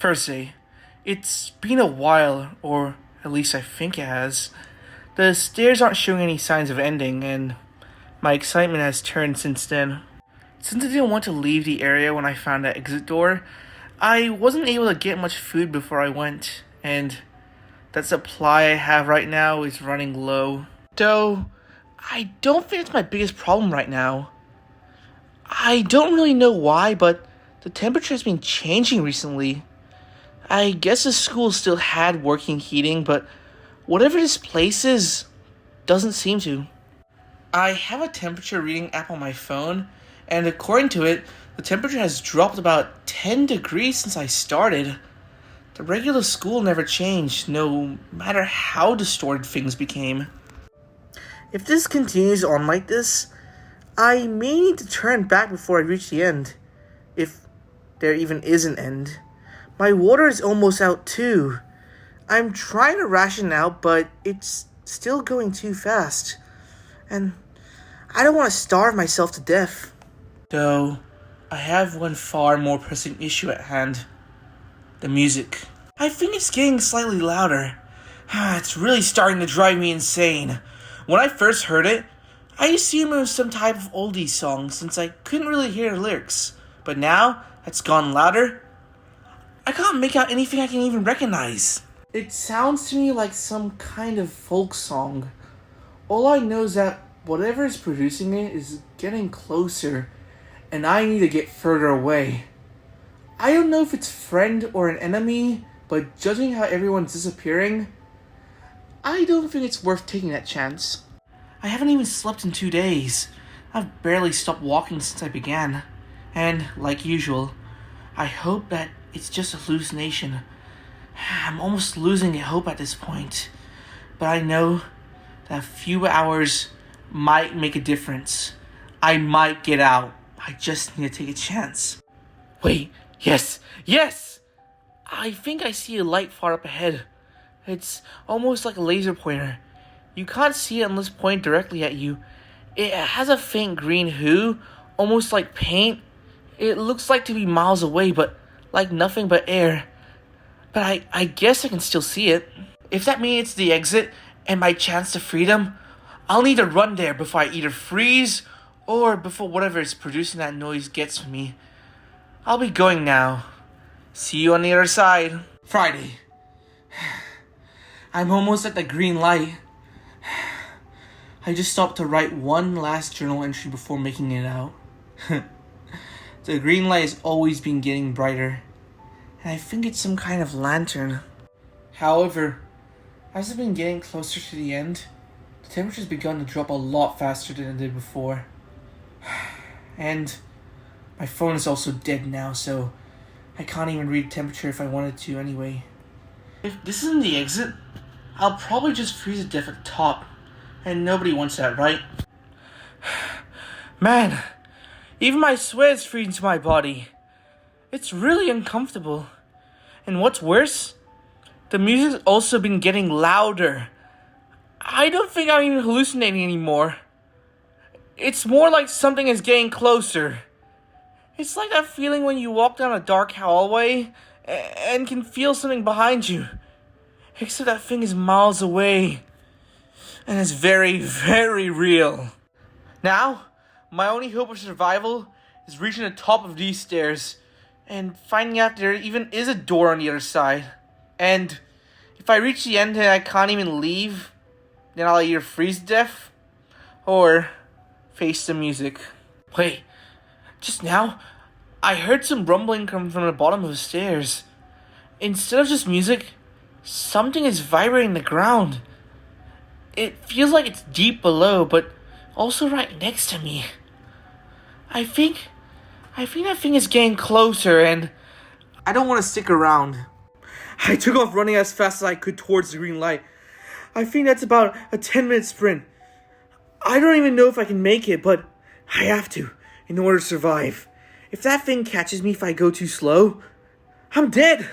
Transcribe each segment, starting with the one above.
Percy, it's been a while, or at least I think it has. The stairs aren't showing any signs of ending, and my excitement has turned since then. Since I didn't want to leave the area when I found that exit door, I wasn't able to get much food before I went, and that supply I have right now is running low. Though, I don't think it's my biggest problem right now. I don't really know why, but the temperature has been changing recently. I guess the school still had working heating, but whatever this place is, doesn't seem to. I have a temperature reading app on my phone, and according to it, the temperature has dropped about 10 degrees since I started. The regular school never changed, no matter how distorted things became. If this continues on like this, I may need to turn back before I reach the end. If there even is an end. My water is almost out too. I'm trying to ration out, but it's still going too fast. And I don't want to starve myself to death. Though, I have one far more pressing issue at hand. The music. I think it's getting slightly louder. It's really starting to drive me insane. When I first heard it, I assumed it was some type of oldie song since I couldn't really hear the lyrics. But now, it's gone louder. I can't make out anything I can even recognize. It sounds to me like some kind of folk song. All I know is that whatever is producing it is getting closer, and I need to get further away. I don't know if it's friend or an enemy, but judging how everyone's disappearing, I don't think it's worth taking that chance. I haven't even slept in 2 days. I've barely stopped walking since I began. And, like usual, I hope that it's just a hallucination. I'm almost losing hope at this point. But I know that a few hours might make a difference. I might get out. I just need to take a chance. Wait, yes! I think I see a light far up ahead. It's almost like a laser pointer. You can't see it unless pointed directly at you. It has a faint green hue, almost like paint. It looks like to be miles away, but like nothing but air. But I guess I can still see it. If that means it's the exit and my chance to freedom, I'll need to run there before I either freeze or before whatever is producing that noise gets me. I'll be going now. See you on the other side. Friday. I'm almost at the green light. I just stopped to write one last journal entry before making it out. The green light has always been getting brighter, and I think it's some kind of lantern. However, as I've been getting closer to the end, the temperature's begun to drop a lot faster than it did before. And my phone is also dead now, so I can't even read temperature if I wanted to anyway. If this isn't the exit, I'll probably just freeze to death at the top, and nobody wants that, right? Man, even my sweat is freezing to my body. It's really uncomfortable. And what's worse, the music's also been getting louder. I don't think I'm even hallucinating anymore. It's more like something is getting closer. It's like that feeling when you walk down a dark hallway and can feel something behind you. Except that thing is miles away. And it's very, very real. Now, my only hope of survival is reaching the top of these stairs and finding out there even is a door on the other side. And if I reach the end and I can't even leave, then I'll either freeze to death or face the music. Wait, just now, I heard some rumbling come from the bottom of the stairs. Instead of just music, something is vibrating the ground. It feels like it's deep below, but also right next to me. I think that thing is getting closer, and I don't want to stick around. I took off running as fast as I could towards the green light. I think that's about a 10-minute sprint. I don't even know if I can make it, but I have to, in order to survive. If that thing catches me if I go too slow, I'm dead.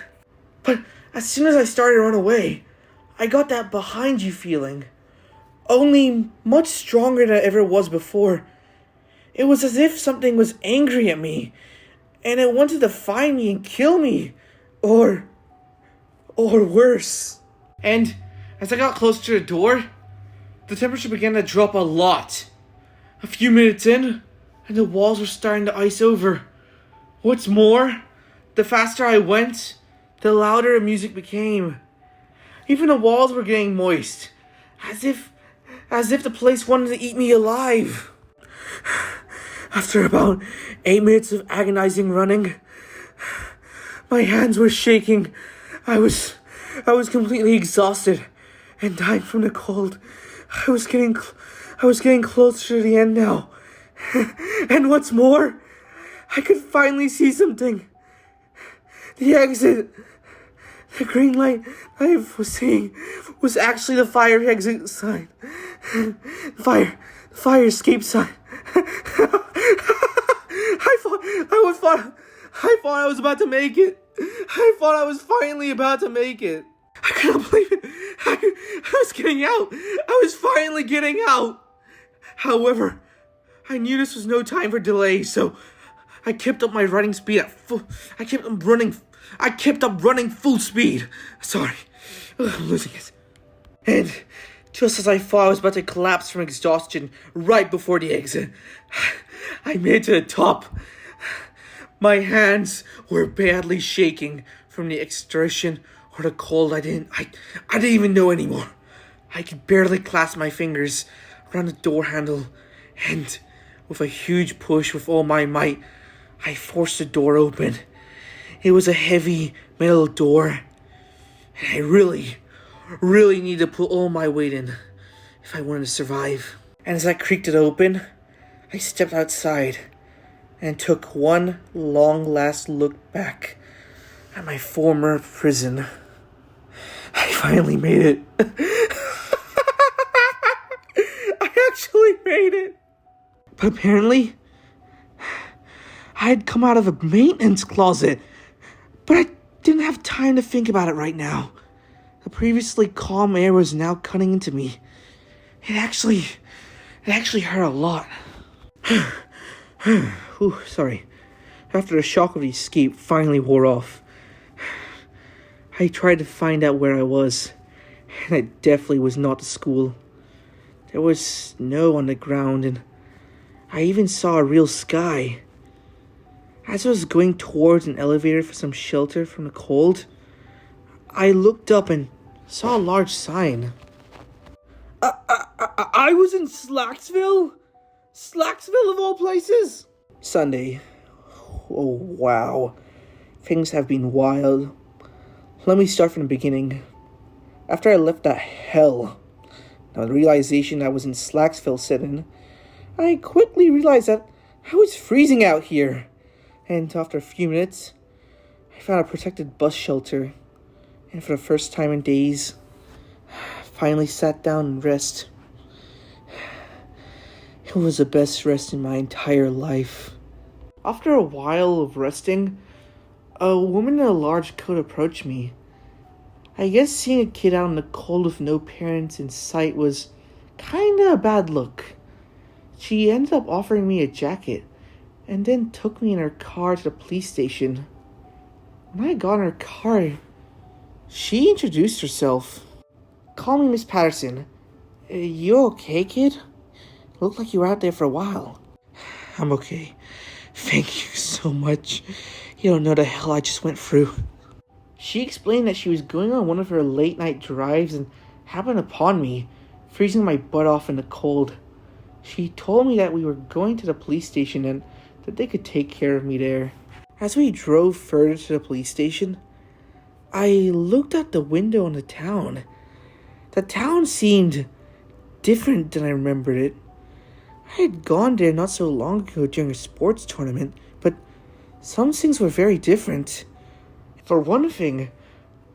But as soon as I started to run away, I got that behind you feeling. Only much stronger than it ever was before. It was as if something was angry at me, and it wanted to find me and kill me. Or worse. And as I got closer to the door, the temperature began to drop a lot. A few minutes in, and the walls were starting to ice over. What's more, the faster I went, the louder the music became. Even the walls were getting moist, as if the place wanted to eat me alive. After about 8 minutes of agonizing running, my hands were shaking. I was completely exhausted and dying from the cold. I was getting closer to the end now. And what's more, I could finally see something. The exit. The green light I was seeing was actually the fire exit sign. Fire escape sign. I thought I was about to make it. I thought I was finally about to make it. I couldn't believe it. I was getting out. I was finally getting out. However, I knew this was no time for delay, so I kept up my running speed I kept up running full speed. Sorry. I'm losing it. And just as I thought I was about to collapse from exhaustion right before the exit, I made it to the top. My hands were badly shaking from the exertion or the cold. I didn't even know anymore. I could barely clasp my fingers around the door handle, and with a huge push with all my might, I forced the door open. It was a heavy metal door, and I really needed to put all my weight in if I wanted to survive. And as I creaked it open, I stepped outside and took one long last look back at my former prison. I finally made it. I actually made it. But apparently, I had come out of a maintenance closet, but I didn't have time to think about it right now. The previously calm air was now cutting into me. It actually hurt a lot. Ooh, sorry. After the shock of the escape finally wore off, I tried to find out where I was, and it definitely was not the school. There was snow on the ground, and I even saw a real sky. As I was going towards an elevator for some shelter from the cold, I looked up and saw a large sign. I was in Slacksville? Slacksville of all places? Sunday. Oh, wow. Things have been wild. Let me start from the beginning. After I left that hell, now the realization I was in Slacksville set in, I quickly realized that I was freezing out here. And after a few minutes, I found a protected bus shelter. And for the first time in days, I finally sat down and rest. It was the best rest in my entire life. After a while of resting, a woman in a large coat approached me. I guess seeing a kid out in the cold with no parents in sight was kinda a bad look. She ended up offering me a jacket, and then took me in her car to the police station. When I got in her car, she introduced herself. "Call me Miss Patterson. You okay, kid? Looked like you were out there for a while." "I'm okay. Thank you so much. You don't know the hell I just went through." She explained that she was going on one of her late night drives and happened upon me, freezing my butt off in the cold. She told me that we were going to the police station and that they could take care of me there. As we drove further to the police station, I looked out the window on the town. The town seemed different than I remembered it. I had gone there not so long ago during a sports tournament, but some things were very different. For one thing,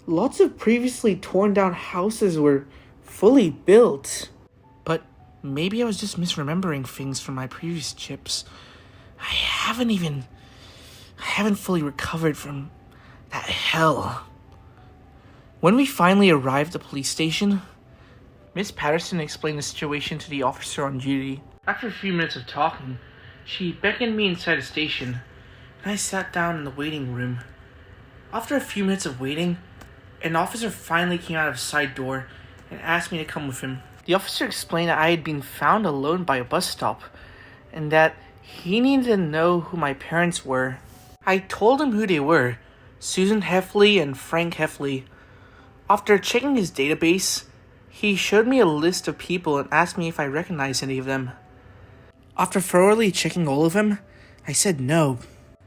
lots of previously torn down houses were fully built. But maybe I was just misremembering things from my previous trips. I haven't fully recovered from that hell. When we finally arrived at the police station, Miss Patterson explained the situation to the officer on duty. After a few minutes of talking, she beckoned me inside the station, and I sat down in the waiting room. After a few minutes of waiting, an officer finally came out of a side door and asked me to come with him. The officer explained that I had been found alone by a bus stop and that he needed to know who my parents were. I told him who they were, Susan Heffley and Frank Heffley. After checking his database, he showed me a list of people and asked me if I recognized any of them. After thoroughly checking all of them, I said no.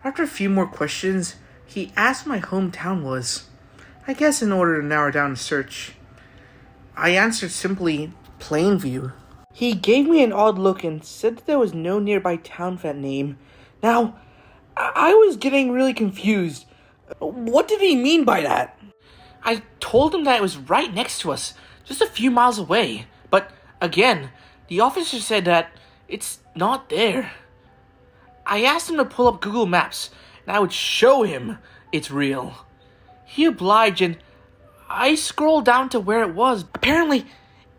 After a few more questions, he asked what my hometown was, I guess in order to narrow down the search. I answered simply, Plainview. He gave me an odd look and said that there was no nearby town for that name. Now, I was getting really confused. What did he mean by that? I told him that it was right next to us, just a few miles away. But, again, the officer said that it's not there. I asked him to pull up Google Maps, and I would show him it's real. He obliged, and I scrolled down to where it was. Apparently,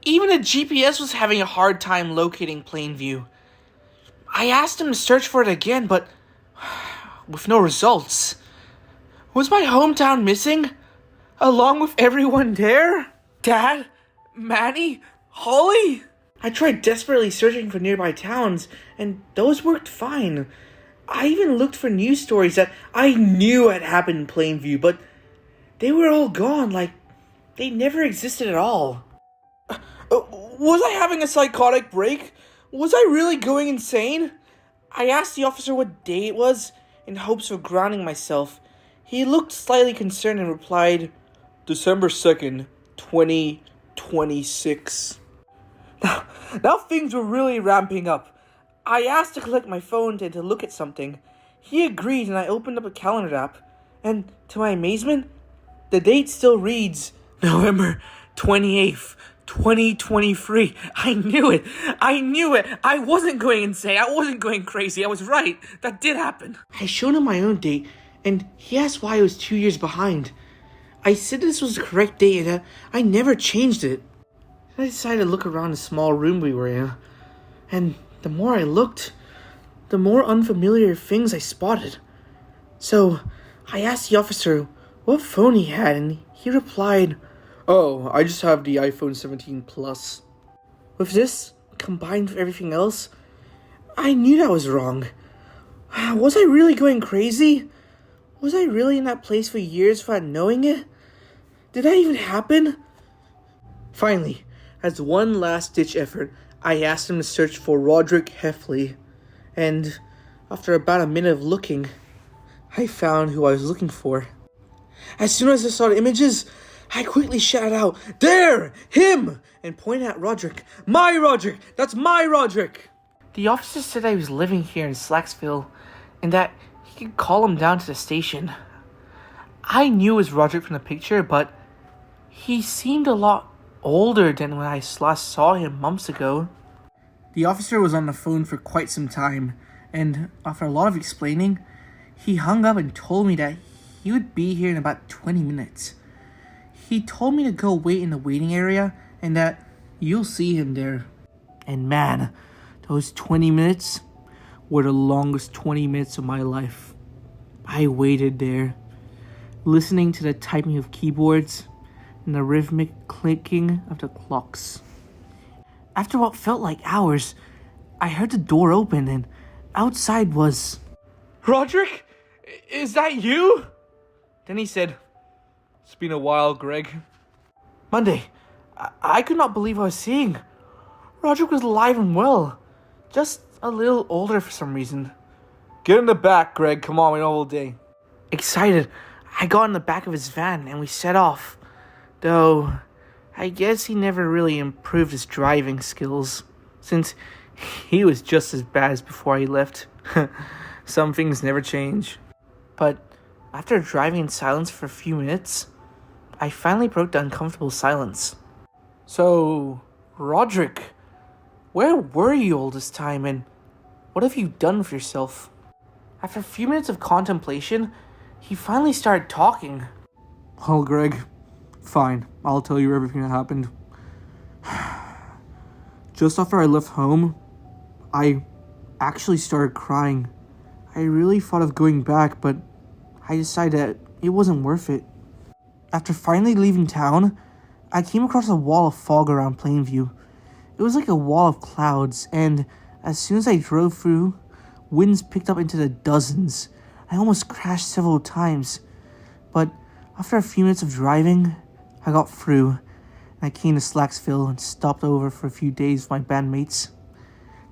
even the GPS was having a hard time locating Plainview. I asked him to search for it again, but with no results. Was my hometown missing? Along with everyone there? Dad? Manny? Holly? I tried desperately searching for nearby towns, and those worked fine. I even looked for news stories that I knew had happened in Plainview, but they were all gone, like they never existed at all. Was I having a psychotic break? Was I really going insane? I asked the officer what day it was, in hopes of grounding myself. He looked slightly concerned and replied, December 2nd, 2026. Now things were really ramping up. I asked to collect my phone and to look at something. He agreed and I opened up a calendar app. And to my amazement, the date still reads November 28th, 2023. I knew it. I wasn't going insane. I wasn't going crazy. I was right. That did happen. I showed him my own date, and he asked why I was 2 years behind. I said this was the correct date and that I never changed it. Then I decided to look around the small room we were in. And the more I looked, the more unfamiliar things I spotted. So I asked the officer what phone he had, and he replied, Oh, I just have the iPhone 17 Plus. With this, combined with everything else, I knew that was wrong. Was I really going crazy? Was I really in that place for years without knowing it? Did that even happen? Finally, as one last-ditch effort, I asked him to search for Roderick Heffley, and after about a minute of looking, I found who I was looking for. As soon as I saw the images, I quickly shouted out, There! Him! And pointed at Roderick. My Roderick! That's my Roderick! The officer said that he was living here in Slacksville, and that he could call him down to the station. I knew it was Roderick from the picture, but he seemed a lot older than when I last saw him months ago. The officer was on the phone for quite some time, and after a lot of explaining, he hung up and told me that he would be here in about 20 minutes. He told me to go wait in the waiting area and that you'll see him there. And man, those 20 minutes were the longest 20 minutes of my life. I waited there, listening to the typing of keyboards and the rhythmic clicking of the clocks. After what felt like hours, I heard the door open and outside was... Roderick? Is that you? Then he said, It's been a while, Greg. Monday. I could not believe what I was seeing. Roderick was alive and well. Just a little older for some reason. Get in the back, Greg. Come on, we know all day. Excited, I got in the back of his van and we set off. Though, I guess he never really improved his driving skills, since he was just as bad as before he left. Some things never change. But after driving in silence for a few minutes, I finally broke the uncomfortable silence. So, Roderick, where were you all this time, and what have you done with yourself? After a few minutes of contemplation, he finally started talking. Well, Greg, fine. I'll tell you everything that happened. Just after I left home, I actually started crying. I really thought of going back, but I decided that it wasn't worth it. After finally leaving town, I came across a wall of fog around Plainview. It was like a wall of clouds, and as soon as I drove through, winds picked up into the dozens. I almost crashed several times, but after a few minutes of driving, I got through. I came to Slacksville and stopped over for a few days with my bandmates.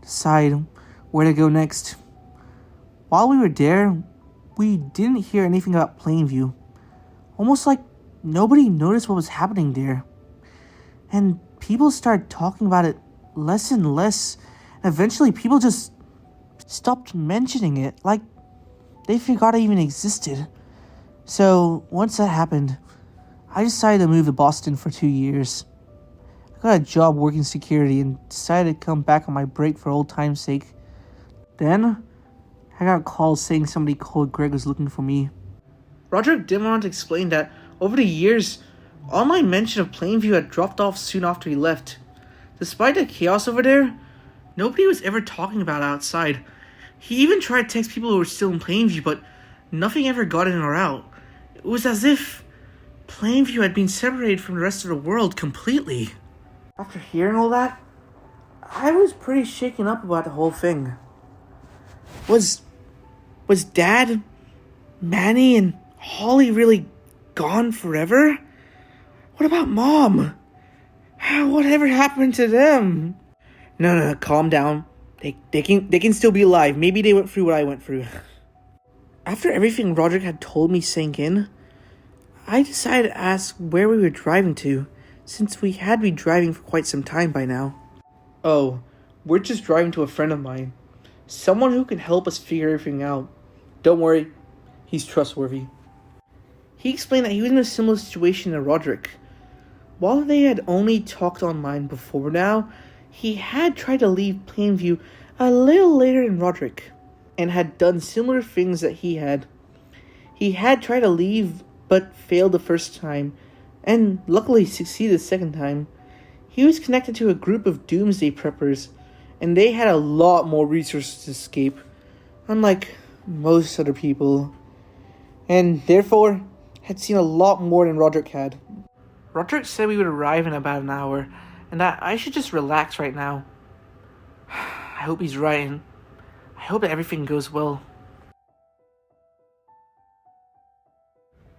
Decide where to go next. While we were there, we didn't hear anything about Plainview. Almost like nobody noticed what was happening there. And people started talking about it less and less. And eventually people just stopped mentioning it, like they forgot it even existed. So once that happened, I decided to move to Boston for 2 years. I got a job working security and decided to come back on my break for old time's sake. Then, I got a call saying somebody called Greg was looking for me. Roderick didn't want to explain that over the years, all my mention of Plainview had dropped off soon after he left. Despite the chaos over there, nobody was ever talking about it outside. He even tried to text people who were still in Plainview, but nothing ever got in or out. It was as if Plainview had been separated from the rest of the world completely. After hearing all that, I was pretty shaken up about the whole thing. Was Dad, Manny, and Holly really gone forever? What about Mom? Whatever happened to them? No, calm down. They can still be alive. Maybe they went through what I went through. After everything Roderick had told me sank in, I decided to ask where we were driving to, since we had been driving for quite some time by now. Oh, we're just driving to a friend of mine. Someone who can help us figure everything out. Don't worry, he's trustworthy. He explained that he was in a similar situation to Roderick. While they had only talked online before now, he had tried to leave Plainview a little later than Roderick, and had done similar things that he had. He had tried to leave, but failed the first time, and luckily succeeded the second time. He was connected to a group of doomsday preppers, and they had a lot more resources to escape, unlike most other people, and therefore had seen a lot more than Roderick had. Roderick said we would arrive in about an hour, and that I should just relax right now. I hope he's right, and I hope that everything goes well.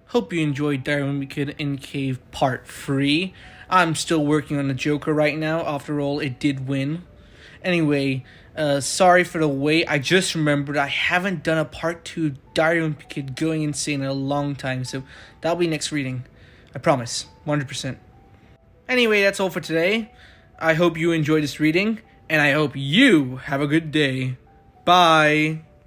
Hope you enjoyed Diary Kid Encaved Part 3. I'm still working on the Joker right now. After all, it did win. Anyway, sorry for the wait. I just remembered I haven't done a Part 2 Diary Kid Going Insane in a long time, so that'll be next reading. I promise. 100%. Anyway, that's all for today. I hope you enjoyed this reading, and I hope you have a good day. Bye!